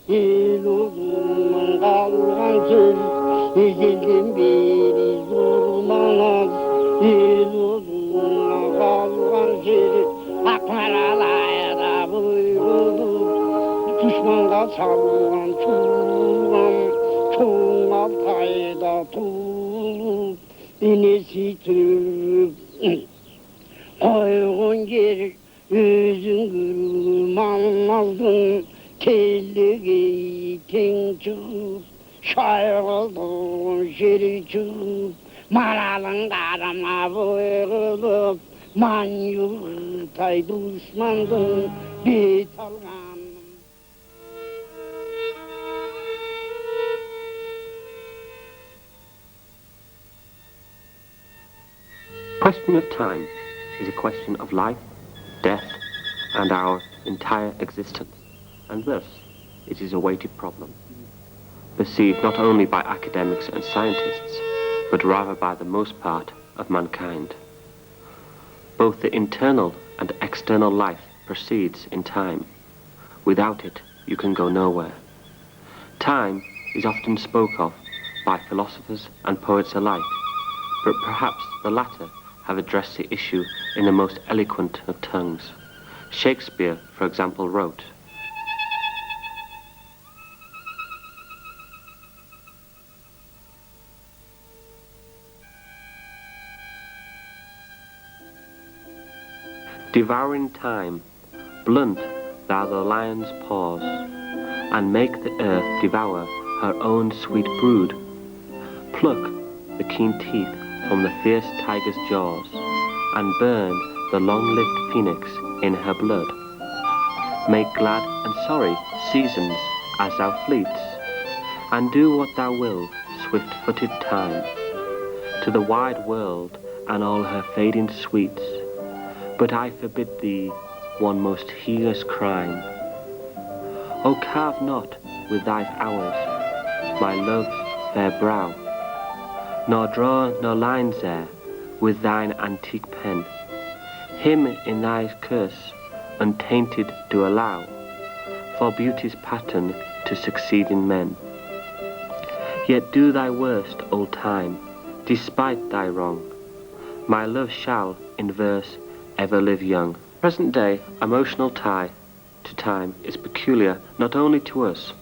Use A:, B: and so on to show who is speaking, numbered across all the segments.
A: El uzundan kalgan söz, ezelden beri durmaz. El uzundan kalgan söz, akmaralayda buyrulur. Düşmanға салған туған, çoğun Altay'da tuğulur. Enesi türüp, koygun yer, özün kırılmazdın. Telliği ten çıkıp, şayrıldın şeri çıkıp, maralın darama boyulup, manyurtay düşmandın, bet algan.
B: The question of time is a question of life, death, and our entire existence, and thus it is a weighted problem, perceived not only by academics and scientists, but rather by the most part of mankind. Both the internal and external life proceeds in time. Without it, you can go nowhere. Time is often spoke of by philosophers and poets alike, but perhaps the latter have addressed the issue in the most eloquent of tongues. Shakespeare, for example, wrote, "Devouring time, blunt thou the lion's paws, and make the earth devour her own sweet brood. Pluck the keen teeth from the fierce tiger's jaws, and burn the long-lived phoenix in her blood. Make glad and sorry seasons as thou fleets, and do what thou will, swift-footed time, to the wide world and all her fading sweets. But I forbid thee one most heinous crime. O carve not with thy hours my love's fair brow, nor draw no lines there with thine antique pen. Him in thy curse untainted do allow, for beauty's pattern to succeed in men. Yet do thy worst, old time, despite thy wrong. My love shall, in verse, ever live young." Present-day emotional tie to time is peculiar not only to us.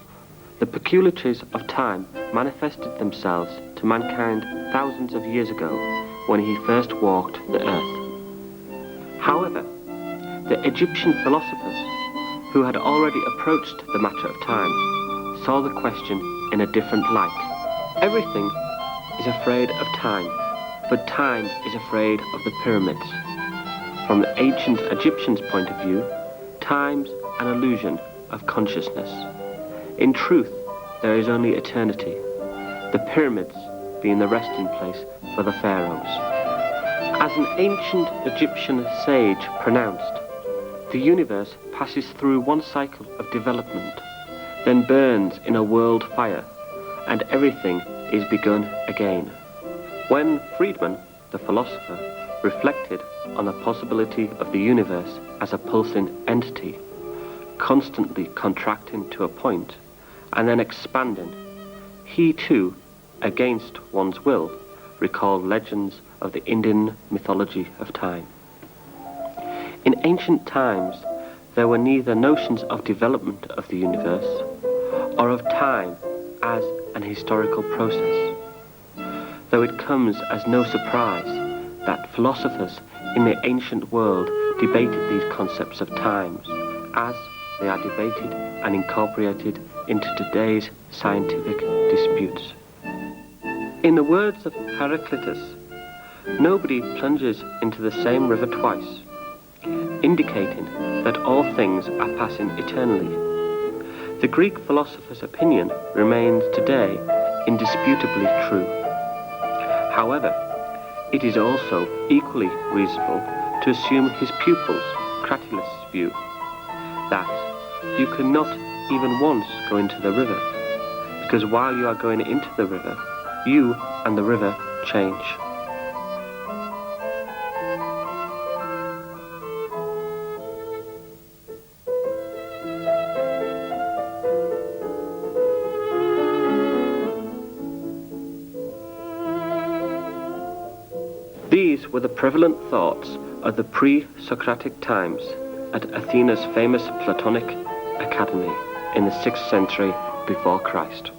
B: The peculiarities of time manifested themselves to mankind thousands of years ago when he first walked the earth. However, the Egyptian philosophers, who had already approached the matter of time, saw the question in a different light. Everything is afraid of time, but time is afraid of the pyramids. From the ancient Egyptians' point of view, time's an illusion of consciousness. In truth, there is only eternity, the pyramids being the resting place for the pharaohs. As an ancient Egyptian sage pronounced, the universe passes through one cycle of development, then burns in a world fire, and everything is begun again. When Friedman, the philosopher, reflected on the possibility of the universe as a pulsing entity, constantly contracting to a point, and then expanding, he too, against one's will, recalled legends of the Indian mythology of time. In ancient times, there were neither notions of development of the universe or of time as an historical process, though it comes as no surprise that philosophers in the ancient world debated these concepts of times as they are debated and incorporated into today's scientific disputes. In the words of Heraclitus, nobody plunges into the same river twice, indicating that all things are passing eternally. The Greek philosopher's opinion remains today indisputably true. However, it is also equally reasonable to assume his pupil's Cratylus' view, that you cannot even once go into the river, because while you are going into the river, you and the river change. were the prevalent thoughts of the pre-Socratic times at Athena's famous Platonic Academy in the 6th century before Christ.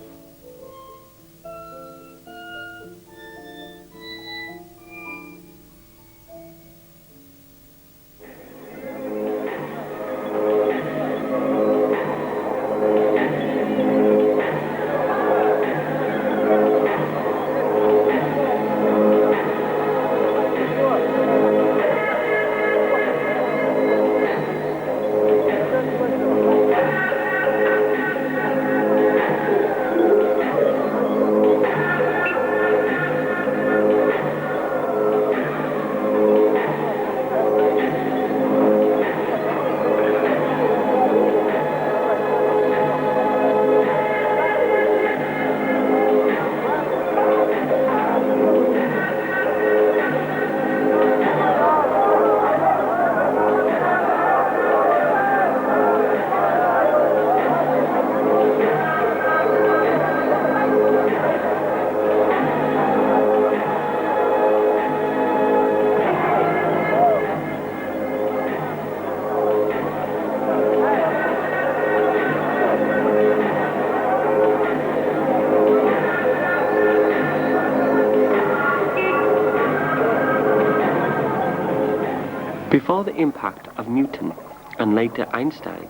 B: Before the impact of Newton and later Einstein,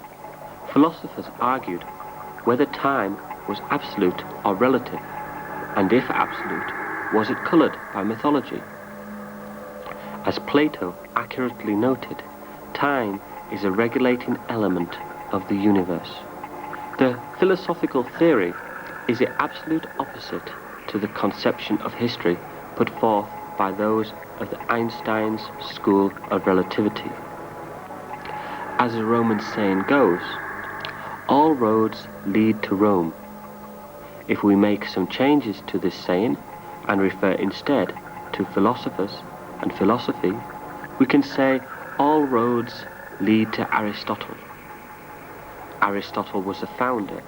B: philosophers argued whether time was absolute or relative, and if absolute, was it coloured by mythology? As Plato accurately noted, time is a regulating element of the universe. The philosophical theory is the absolute opposite to the conception of history put forth by those of the Einstein's school of relativity. As a Roman saying goes, all roads lead to Rome. If we make some changes to this saying and refer instead to philosophers and philosophy, we can say all roads lead to Aristotle. Aristotle was the founder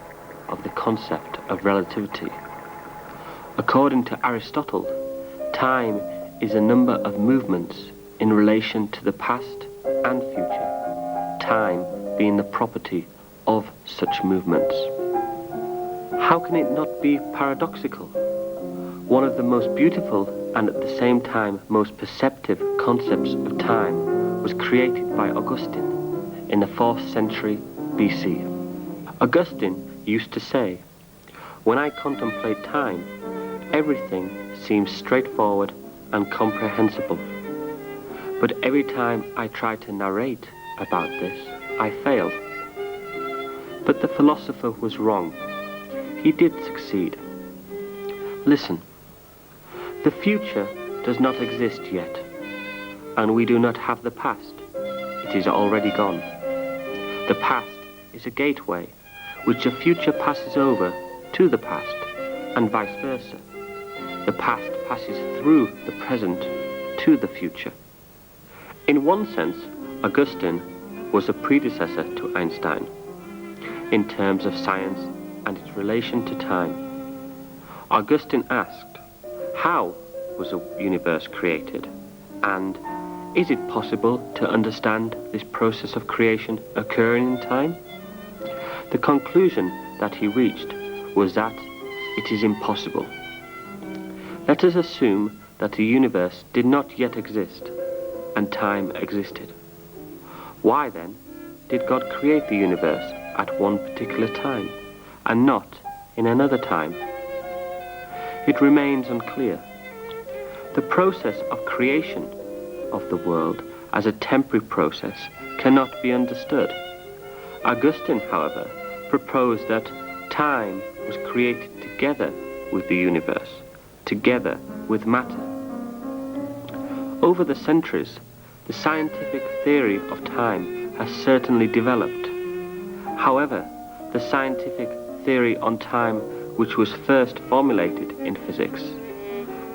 B: of the concept of relativity. According to Aristotle, time is a number of movements in relation to the past and future, time being the property of such movements. How can it not be paradoxical? One of the most beautiful and at the same time most perceptive concepts of time was created by Augustine in the 4th century BC. Augustine used to say, "When I contemplate time, everything seems straightforward and comprehensible. But every time I try to narrate about this, I fail." But the philosopher was wrong. He did succeed. Listen, the future does not exist yet, and we do not have the past. It is already gone. The past is a gateway which the future passes over to the past, and vice versa. The past passes through the present to the future. In one sense, Augustine was a predecessor to Einstein in terms of science and its relation to time. Augustine asked, how was the universe created? And is it possible to understand this process of creation occurring in time? The conclusion that he reached was that it is impossible. Let us assume that the universe did not yet exist, and time existed. Why then did God create the universe at one particular time, and not in another time? It remains unclear. The process of creation of the world as a temporary process cannot be understood. Augustine, however, proposed that time was created together with the universe, together with matter. Over the centuries, the scientific theory of time has certainly developed. However, the scientific theory on time which was first formulated in physics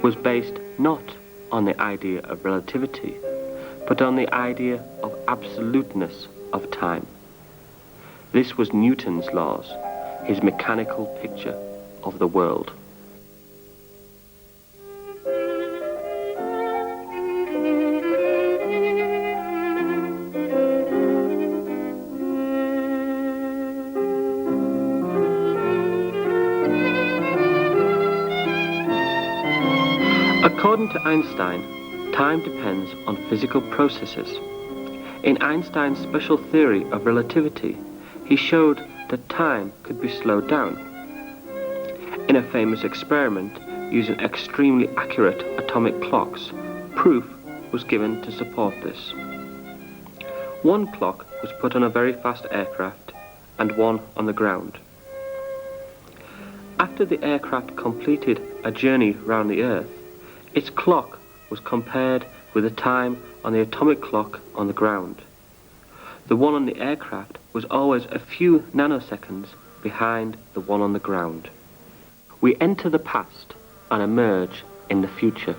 B: was based not on the idea of relativity, but on the idea of absoluteness of time. This was Newton's laws, his mechanical picture of the world. According to Einstein, time depends on physical processes. In Einstein's special theory of relativity, he showed that time could be slowed down. In a famous experiment using extremely accurate atomic clocks, proof was given to support this. One clock was put on a very fast aircraft and one on the ground. After the aircraft completed a journey round the Earth, its clock was compared with the time on the atomic clock on the ground. The one on the aircraft was always a few nanoseconds behind the one on the ground. We enter the past and emerge in the future.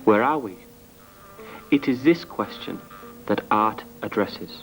B: Where are we? It is this question that art addresses.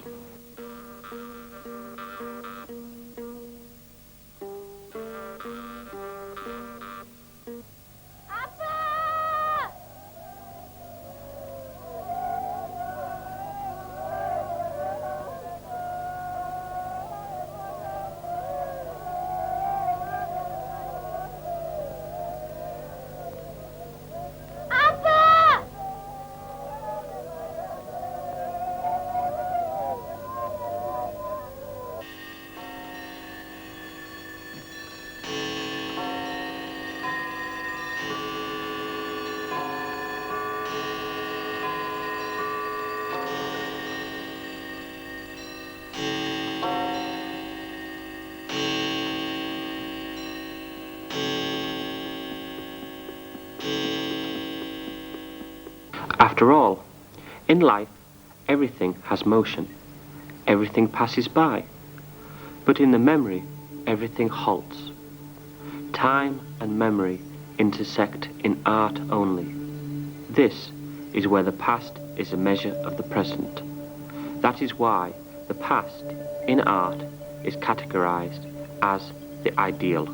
B: After all, in life, everything has motion. Everything passes by. But in the memory, everything halts. Time and memory intersect in art only. This is where the past is a measure of the present. That is why the past, in art, is categorized as the ideal.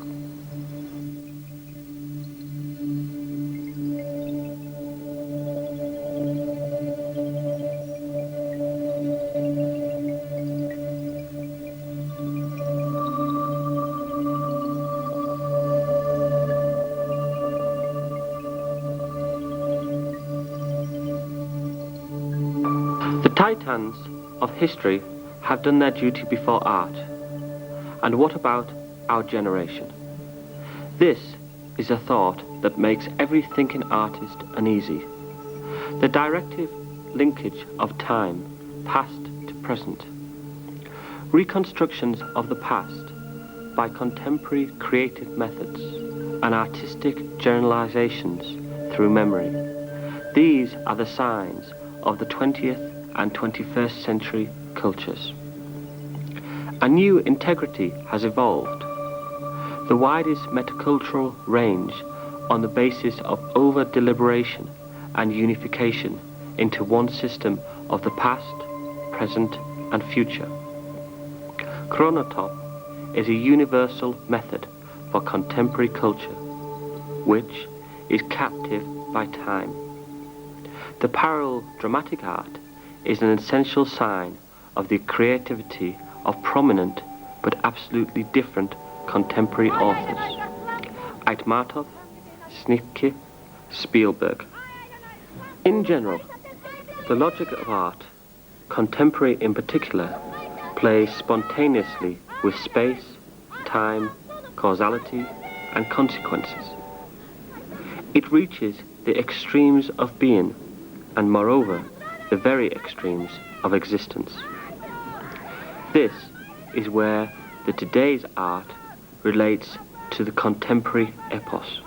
B: The Titans of history have done their duty before art. And what about our generation? This is a thought that makes every thinking artist uneasy. The directive linkage of time, past to present. Reconstructions of the past by contemporary creative methods and artistic generalizations through memory. These are the signs of the 20th and 21st century cultures. A new integrity has evolved, the widest metacultural range on the basis of over-deliberation and unification into one system of the past, present and future. Chronotop is a universal method for contemporary culture, which is captive by time. The parallel dramatic art is an essential sign of the creativity of prominent but absolutely different contemporary authors. Aitmatov, Snitke, Spielberg. In general, the logic of art, contemporary in particular, plays spontaneously with space, time, causality, and consequences. It reaches the extremes of being, and moreover, the very extremes of existence. This is where the today's art relates to the contemporary epos,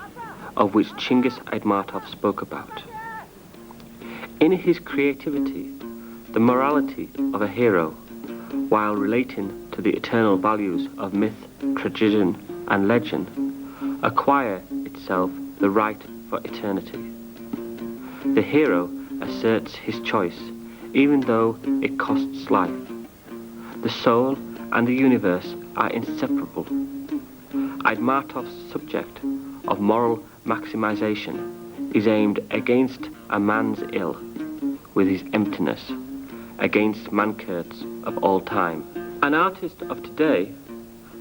B: of which Chinggis Aitmatov spoke about. In his creativity, the morality of a hero, while relating to the eternal values of myth, tradition, and legend, acquire itself the right for eternity. The hero asserts his choice, even though it costs life. The soul and the universe are inseparable. Aitmatov's subject of moral maximization is aimed against a man's ill, with his emptiness, against mankirts of all time. An artist of today,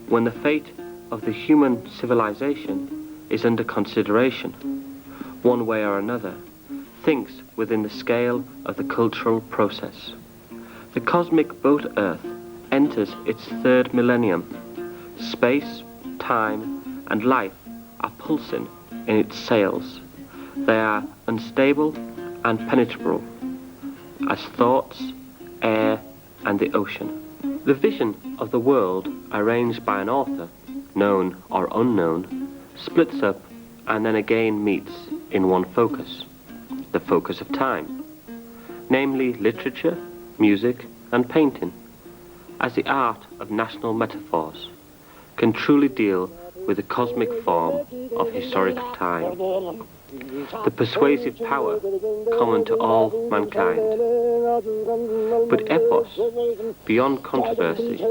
B: when the fate of the human civilization is under consideration, one way or another, thinks within the scale of the cultural process. The cosmic boat Earth enters its third millennium. Space, time, and life are pulsing in its sails. They are unstable and penetrable as thoughts, air, and the ocean. The vision of the world arranged by an author, known or unknown, splits up and then again meets in one focus, the focus of time, namely literature, music, and painting, as the art of national metaphors can truly deal with the cosmic form of historic time, the persuasive power common to all mankind. But epos, beyond controversy,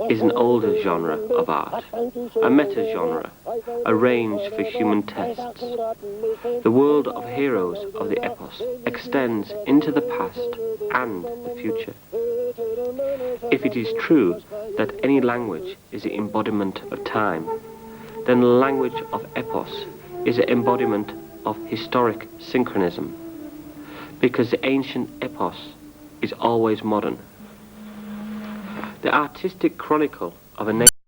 B: is an older genre of art, a meta-genre, arranged for human tests. The world of heroes of the epos extends into the past and the future. If it is true that any language is the embodiment of time, then the language of epos is an embodiment of historic synchronism, because the ancient epos is always modern. The artistic chronicle of a nation